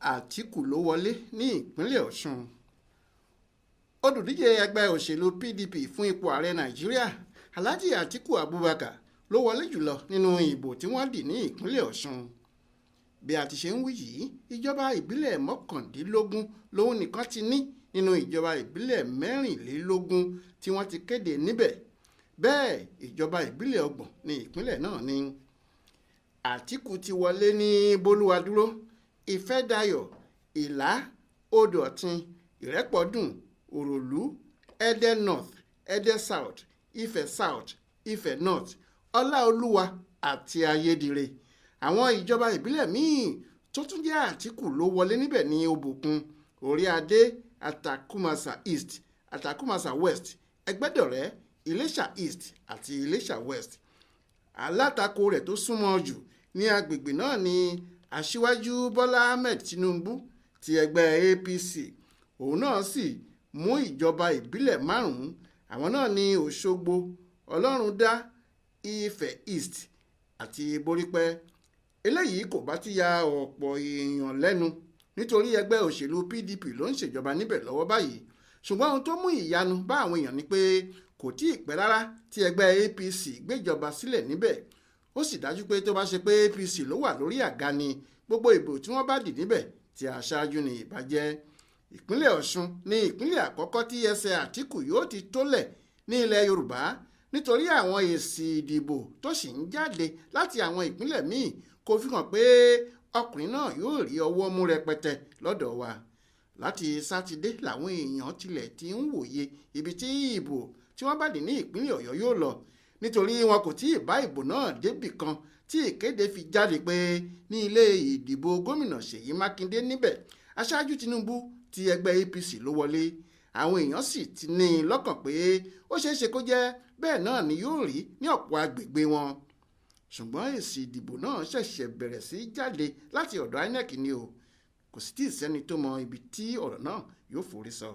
Atiku ló wọlé ní ìpínlẹ̀ Ọ̀ṣun. Olùdíje ẹgbẹ́ òṣèlú PDP fún ipò ààrẹ Nàìjíríà Alhaji Atiku Abubakar ló wọlé jùlọ nínú ìbò tí wọ́n dì ní ìpínlẹ̀ Ọ̀ṣun. Bí a ti ṣe ń wí yìí, ìjọba ìbílẹ̀ 19 lòun nìkan ti ní nínú ìjọba ìbílẹ̀ 24 tí wọ́n ti kéde níbẹ̀. Bẹ́ẹ̀ ìjọba ìbílẹ̀ 30 ní ìpínlẹ̀ náà ni. Atiku ti wọlé ní Bolúwadúró, Ìfẹ́dayọ̀, Ìlá, Odò Ọ̀tin, Ìrẹ́pọ̀dùn, Òròlú, Ẹdẹ North, Ẹdẹ South, Ifẹ̀ South, Ifẹ̀ North, Ọláolúwa àti Ayédire. Àwọn ìjọba ìbílẹ̀ míì tó tún jẹ́ Atiku ló wọlé níbẹ̀ ní Òbòkun, Orí-Adé, Atakumasa East, Atakumasa West, Ẹgbẹ́dọ̀rẹ́, Iléṣà East àti Iléṣà West. Alátakò rẹ̀ tó súnmọ́ jù ní agbègbè náà ni Aṣíwájú Bọ́lá Ahmed Tinubu ti ẹgbẹ́ APC. Òun náà sì mú ìjọba ìbílẹ̀ 5. Àwọn náà ní Òṣogbo, Ọlọ́rundá, Ifẹ̀ East àti Borípẹ́. Eléyìí kò bá ti ya ọ̀pọ̀ èèyàn lẹ́nu nítorí ẹgbẹ́ òṣèlú PDP ló ń ṣèjọba níbẹ̀ lọ́wọ́ báyìí. Ṣùgbọ́n ohun tó mú ìyanu bá àwọn èèyàn ni pé kò tí ì pẹ́ rárá tí ẹgbẹ́ APC gbéjọba sílẹ̀ níbẹ̀. Ó sì dájú pé tó bá ṣe pé APC ló wà lórí àga ni gbogbo ìbò tí wọ́n bá dì níbẹ̀ tí aṣáájú ni ìbàjẹ́. Ìpínlẹ̀ Ọ̀ṣun ní ìpínlẹ̀ àkọ́kọ́ tí ẹsẹ̀ Atiku yóò ti tólẹ̀ ní ilẹ̀ Yorùbá nítorí àwọn èsì ìdìbò tó sì ń jáde láti àwọn ìpínlẹ̀ míì kò fi hàn pé ọkùnrin náà yóò rí ọwọ́ mú rẹpẹtẹ lọ́dọ̀ wa. Láti Sátidé làwọn èèyàn tilẹ̀ ti ń wòye ibi tí ìbò tí wọ́n bá dì ní ìpínlẹ̀ Ọ̀yọ́ yóò lọ nítorí wọn kò tí ì bá ìbò náà débì kan tí ìkéde fi jáde pé ní ilé ìdìbò gómìnà Ṣèyí Mákindé níbẹ̀ aṣáájú Tinubu ti ẹgbẹ́ APC ló wọlé. Àwọn èèyàn sì ti ní lọ́kàn pé ó ṣeé ṣe kó jẹ́ bẹ́ẹ̀ náà ni yóò rí ní ọ̀pọ̀ agbègbè wọn. Ṣùgbọ́n èsì ìdìbò náà ṣẹ̀ṣẹ̀ bẹ̀rẹ̀ sí jáde láti ọ̀dọ̀ INEC ni o. Kò sì tí ì sẹ́ni tó mọ ibi tí ọ̀rọ̀ náà yóò forí sọ.